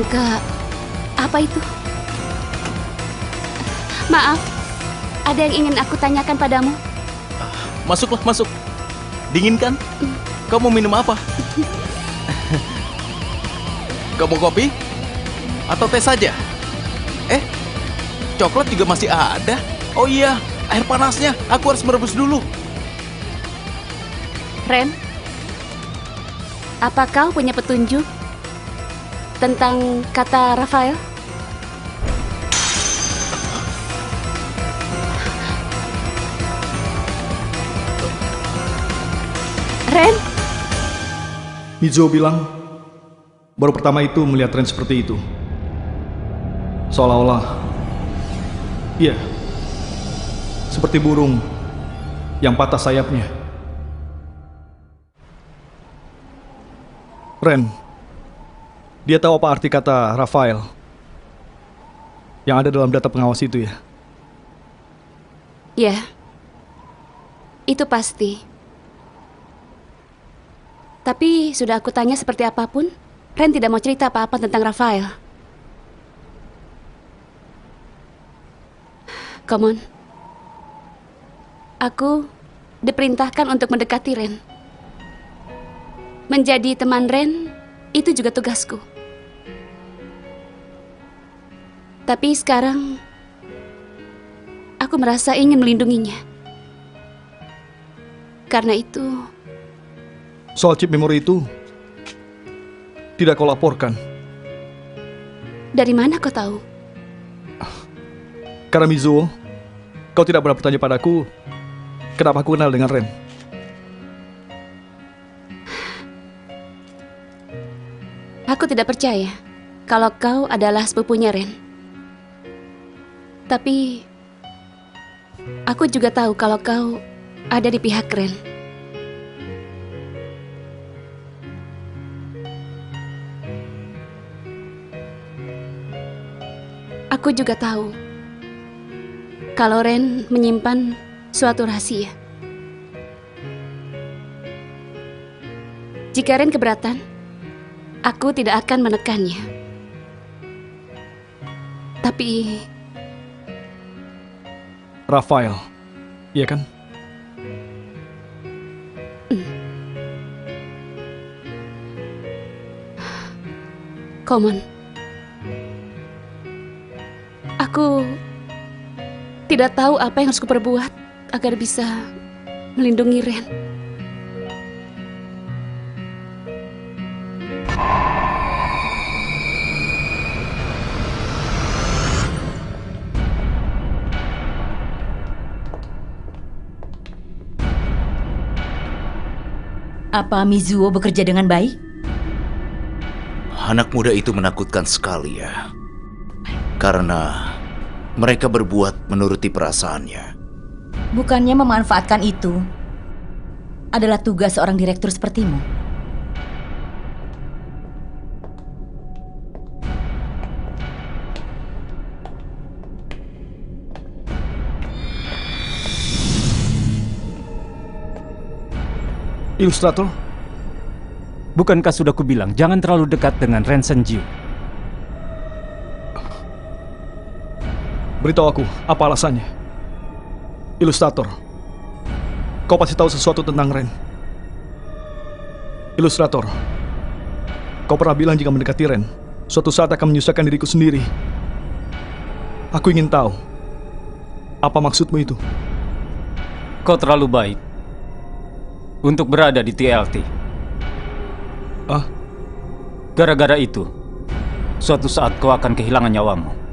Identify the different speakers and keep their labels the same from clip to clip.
Speaker 1: sangka, apa itu? Maaf, ada yang ingin aku tanyakan padamu.
Speaker 2: Masuklah, masuk. Dingin kan? Kau mau minum apa? Kau mau kopi? Atau teh saja? Coklat juga masih ada. Oh iya, air panasnya. Aku harus merebus dulu.
Speaker 1: Ren, apa kau punya petunjuk tentang kata Rafael? Ren?
Speaker 3: Mizuo bilang, baru pertama itu melihat Ren seperti itu. Seolah-olah, iya, seperti burung yang patah sayapnya. Ren, dia tahu apa arti kata Rafael yang ada dalam data pengawas itu ya?
Speaker 1: Ya, itu pasti. Tapi sudah aku tanya seperti apapun, Ren tidak mau cerita apa-apa tentang Rafael. Come on. Aku diperintahkan untuk mendekati Ren. Menjadi teman Ren, itu juga tugasku. Tapi sekarang, aku merasa ingin melindunginya. Karena itu...
Speaker 3: Soal chip memori itu, tidak kau laporkan.
Speaker 1: Dari mana kau tahu?
Speaker 3: Karena Mizuo, kau tidak pernah bertanya padaku, kenapa aku kenal dengan Ren.
Speaker 1: Aku tidak percaya kalau kau adalah sepupunya Ren. Tapi aku juga tahu kalau kau ada di pihak Ren. Aku juga tahu kalau Ren menyimpan suatu rahasia. Jika Ren keberatan, aku tidak akan menekannya. Tapi...
Speaker 3: Rafael, iya kan?
Speaker 1: Common. Aku tidak tahu apa yang harus kuperbuat agar bisa melindungi Ren.
Speaker 4: Apa Mizuo bekerja dengan baik?
Speaker 2: Anak muda itu menakutkan sekali ya. Karena mereka berbuat menuruti perasaannya.
Speaker 4: Bukannya memanfaatkan itu adalah tugas seorang direktur sepertimu?
Speaker 3: Ilustrator?
Speaker 5: Bukankah sudah kubilang jangan terlalu dekat dengan Ren Senju?
Speaker 3: Beritahu aku, apa alasannya? Ilustrator, kau pasti tahu sesuatu tentang Ren. Ilustrator, kau pernah bilang jika mendekati Ren, suatu saat akan menyusahkan diriku sendiri. Aku ingin tahu, apa maksudmu itu?
Speaker 5: Kau terlalu baik untuk berada di TLT.
Speaker 3: Ah?
Speaker 5: Gara-gara itu, suatu saat kau akan kehilangan nyawamu.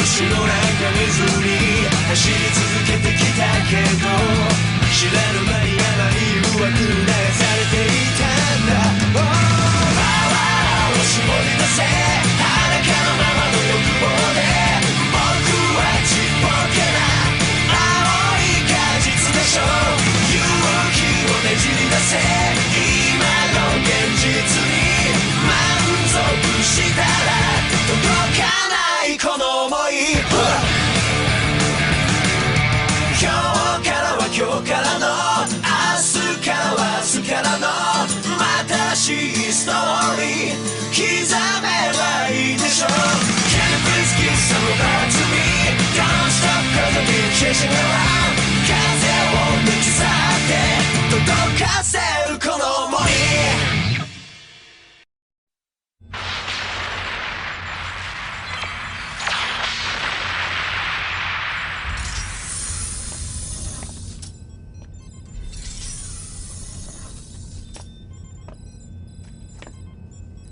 Speaker 6: 星の中見ずに走り続けてきたけど知らぬ間に甘い誘惑に流されていたんだ、パワーを絞り出せ裸のままの欲望で僕はちっぽけな青い果実でしょう、勇気をねじり出せ今の現実に満足したら届かないこの想い、今日からは今日からの明日からは明日からの新しいストーリー刻めばいいでしょう Can you please give some love to me Don't stop cause I've been chasing around 風を抜き去って届かせるこの想い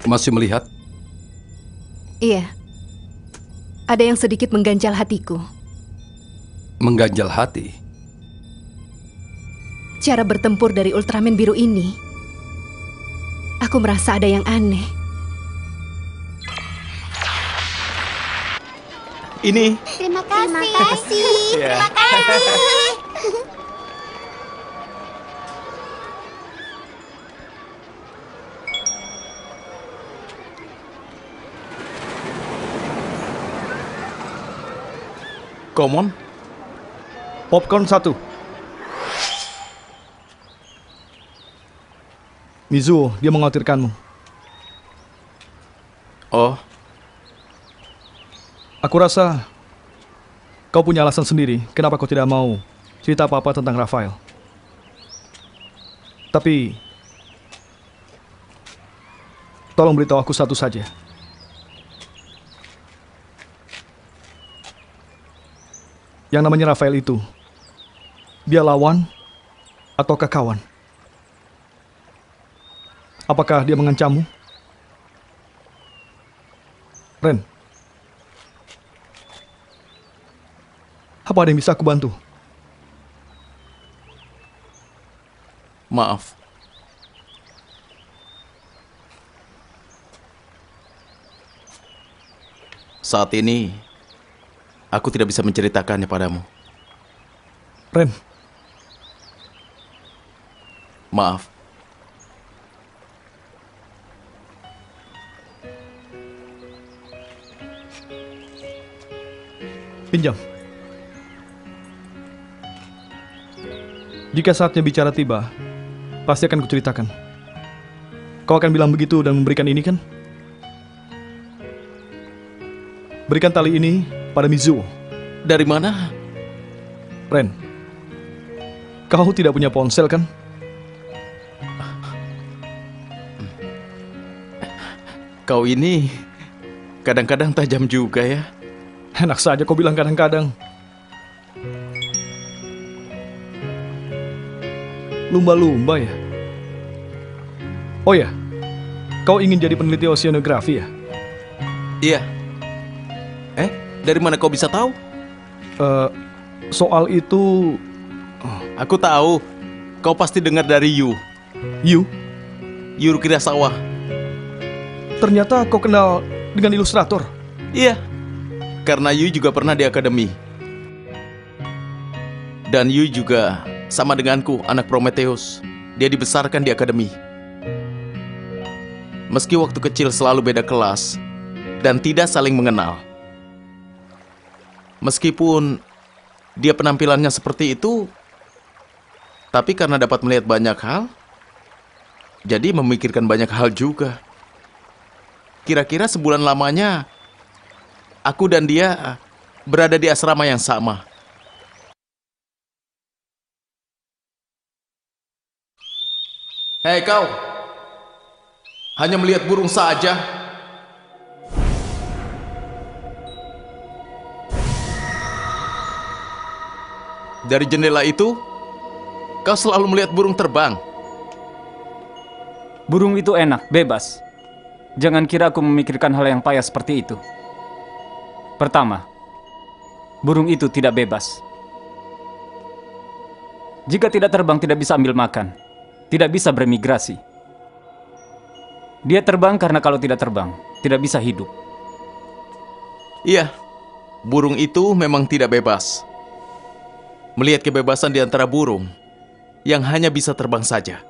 Speaker 7: Masih melihat?
Speaker 8: Iya. Ada yang sedikit mengganjal hatiku.
Speaker 7: Mengganjal hati?
Speaker 8: Cara bertempur dari Ultraman biru ini. Aku merasa ada yang aneh.
Speaker 2: Ini
Speaker 9: Terima kasih. Terima kasih.
Speaker 3: Komon. Popcorn 1. Mizuo, dia mengkhawatirkanmu.
Speaker 2: Oh,
Speaker 3: Aku rasa kau punya alasan sendiri kenapa kau tidak mau cerita apa-apa tentang Rafael. Tapi tolong beritahu aku satu saja. Yang namanya Rafael itu, dia lawan atau kawan? Apakah dia mengancammu? Ren, apa ada yang bisa aku bantu?
Speaker 2: maaf. Saat ini, aku tidak bisa menceritakannya padamu.
Speaker 3: Ren,
Speaker 2: Maaf.
Speaker 3: pinjam. Jika saatnya bicara tiba, pasti akan kuceritakan. Kau akan bilang begitu dan memberikan ini kan? Berikan tali ini pada Mizuo.
Speaker 2: Dari mana?
Speaker 3: Ren, kau tidak punya ponsel kan?
Speaker 2: Kau ini kadang-kadang tajam juga ya.
Speaker 3: Enak saja kau bilang kadang-kadang. Lumba-lumba ya? Oh ya, kau ingin jadi peneliti oceanografi ya?
Speaker 2: Iya. Dari mana kau bisa tahu?
Speaker 3: Soal itu...
Speaker 2: Aku tahu. Kau pasti dengar dari Yu.
Speaker 3: Yu,
Speaker 2: Yu Kirasawa.
Speaker 3: ternyata kau kenal dengan ilustrator.
Speaker 2: Iya. Karena Yu juga pernah di akademi. Dan Yu juga sama denganku, anak Prometheus. Dia dibesarkan di akademi. Meski waktu kecil selalu beda kelas dan tidak saling mengenal. Meskipun dia penampilannya seperti itu, tapi karena dapat melihat banyak hal, jadi memikirkan banyak hal juga. Kira-kira sebulan lamanya, aku dan dia berada di asrama yang sama. Hei kau, hanya melihat burung saja. Dari jendela itu, kau selalu melihat burung terbang.
Speaker 5: Burung itu enak, bebas. Jangan kira aku memikirkan hal yang payah seperti itu. Pertama, burung itu tidak bebas. Jika tidak terbang, tidak bisa ambil makan, tidak bisa bermigrasi. Dia terbang karena kalau tidak terbang, tidak bisa hidup.
Speaker 2: Iya, burung itu memang tidak bebas. Melihat kebebasan di antara burung yang hanya bisa terbang saja.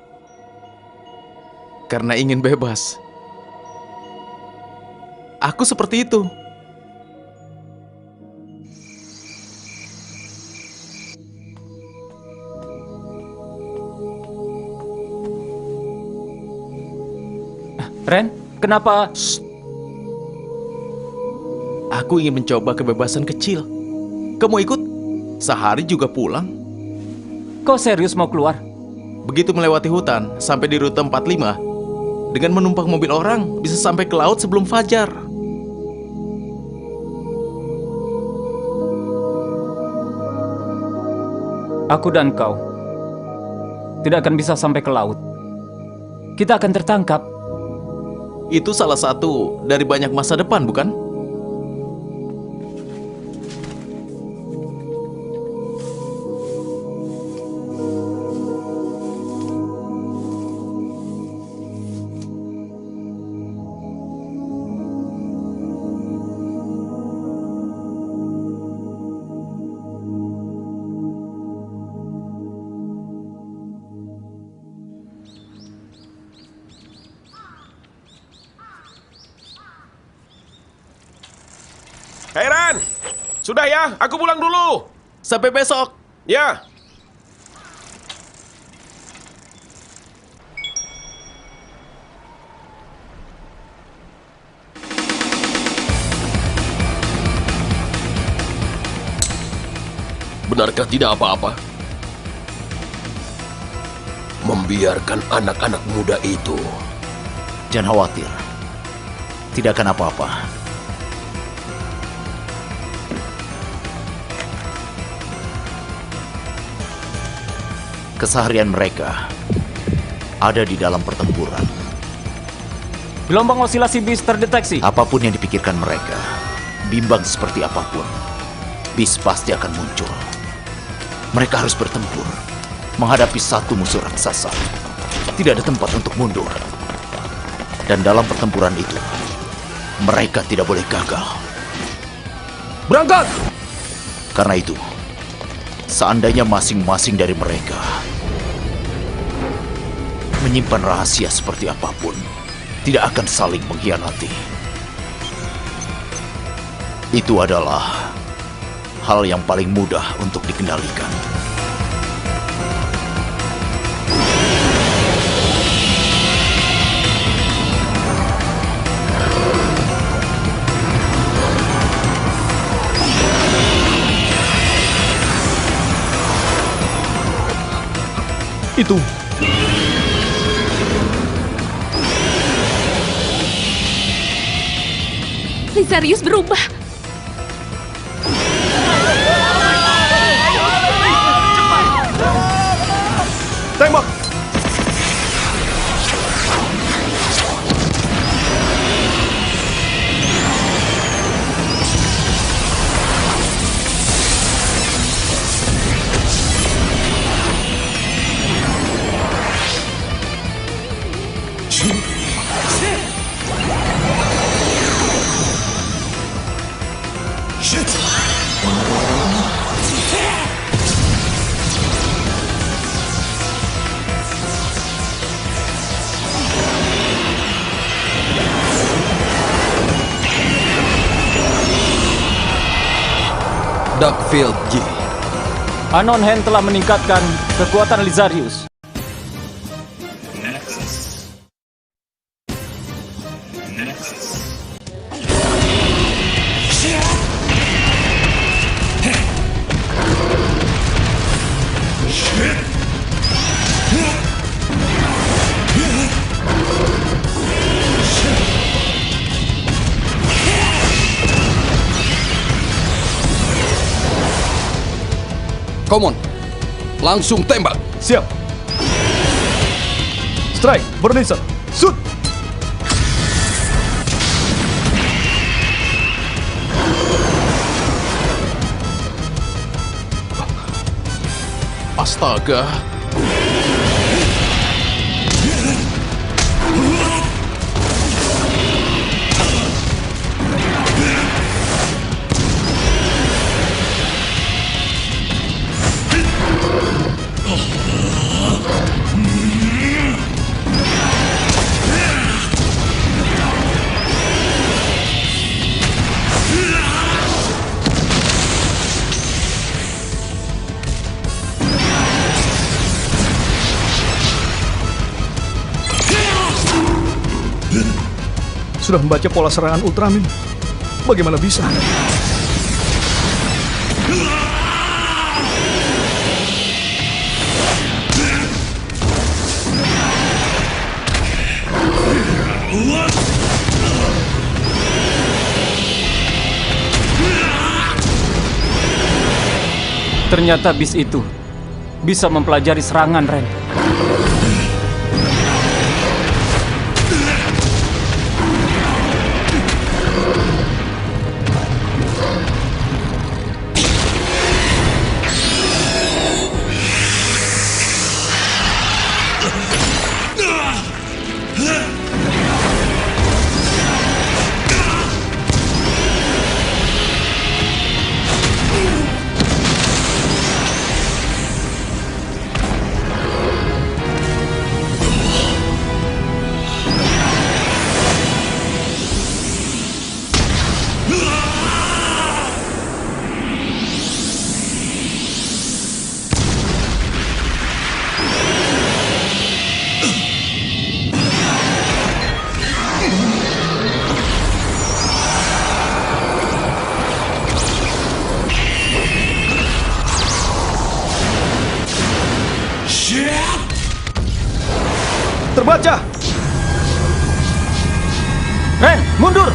Speaker 2: Karena ingin bebas. Aku seperti itu.
Speaker 5: Ren, kenapa?
Speaker 2: Aku ingin mencoba kebebasan kecil. Kamu ikut? Sehari juga pulang.
Speaker 5: Kau serius mau keluar?
Speaker 2: Begitu melewati hutan, sampai di rute 45, dengan menumpang mobil orang, bisa sampai ke laut sebelum fajar.
Speaker 5: Aku dan kau tidak akan bisa sampai ke laut. Kita akan tertangkap.
Speaker 2: Itu salah satu dari banyak masa depan, bukan?
Speaker 10: Hei Ran, sudah ya, aku pulang dulu.
Speaker 2: Sampai besok.
Speaker 10: Ya.
Speaker 11: Benarkah tidak apa-apa? Membiarkan anak-anak muda itu.
Speaker 12: Jangan khawatir. Tidak akan apa-apa. Keseharian mereka ada di dalam pertempuran.
Speaker 5: Gelombang osilasi bis terdeteksi.
Speaker 12: Apapun yang dipikirkan mereka, bimbang seperti apapun, bis pasti akan muncul. Mereka harus bertempur, menghadapi satu musuh raksasa. Tidak ada tempat untuk mundur. Dan dalam pertempuran itu, mereka tidak boleh gagal.
Speaker 3: Berangkat!
Speaker 12: Karena itu, seandainya masing-masing dari mereka menyimpan rahasia seperti apapun, tidak akan saling mengkhianati. Itu adalah hal yang paling mudah untuk dikendalikan.
Speaker 3: Itu.
Speaker 1: Lizarius berubah.
Speaker 3: Tembak!
Speaker 7: Darkfield G.
Speaker 5: Anon Hen telah meningkatkan kekuatan Lizarius.
Speaker 7: Common, langsung tembak.
Speaker 3: Siap. Strike, Burnisher, shoot!
Speaker 2: Astaga.
Speaker 3: Sudah membaca pola serangan Ultraman. Bagaimana bisa?
Speaker 5: Ternyata bis itu bisa mempelajari serangan, Ren.
Speaker 3: Terbaca!
Speaker 5: Ren, mundur!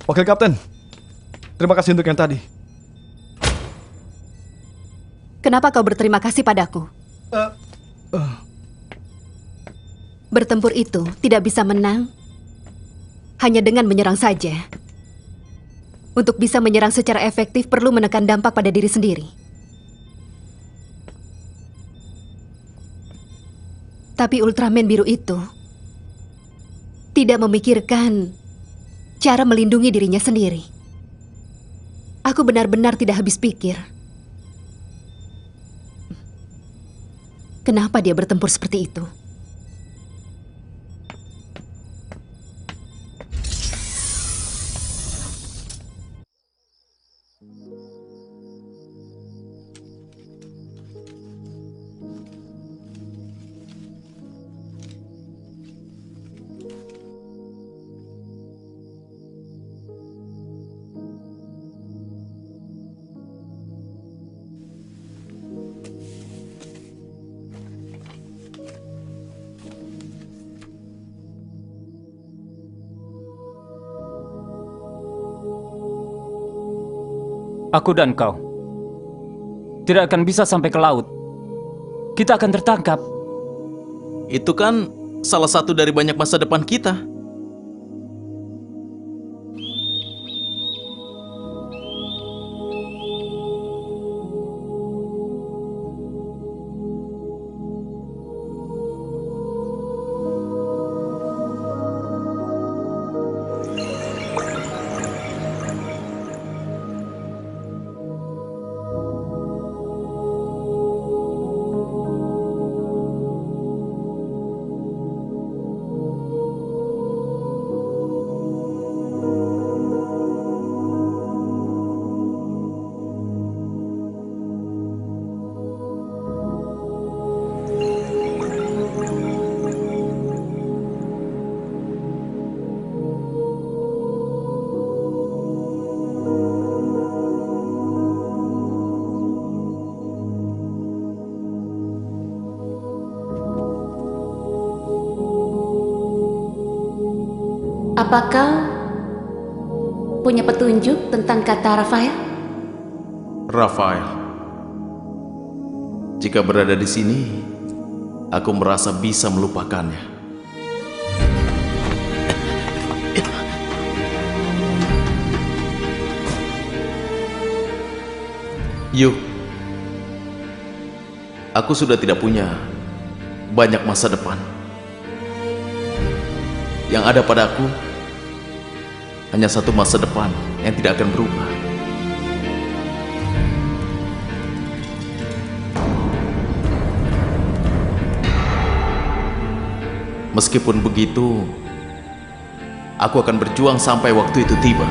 Speaker 3: Wakil Kapten, terima kasih untuk yang tadi.
Speaker 8: Kenapa kau berterima kasih padaku? Bertempur itu tidak bisa menang hanya dengan menyerang saja. Untuk bisa menyerang secara efektif perlu menekan dampak pada diri sendiri. Tapi Ultraman biru itu tidak memikirkan cara melindungi dirinya sendiri. Aku benar-benar tidak habis pikir. Kenapa dia bertempur seperti itu?
Speaker 5: Aku dan kau tidak akan bisa sampai ke laut. Kita akan tertangkap.
Speaker 2: Itu kan salah satu dari banyak masa depan kita.
Speaker 1: Apa kau punya petunjuk tentang kata Rafael?
Speaker 2: Rafael. Jika berada di sini, aku merasa bisa melupakannya. Yuk, aku sudah tidak punya banyak masa depan. Yang ada padaku hanya satu masa depan yang tidak akan berubah. Meskipun begitu, aku akan berjuang sampai waktu itu tiba.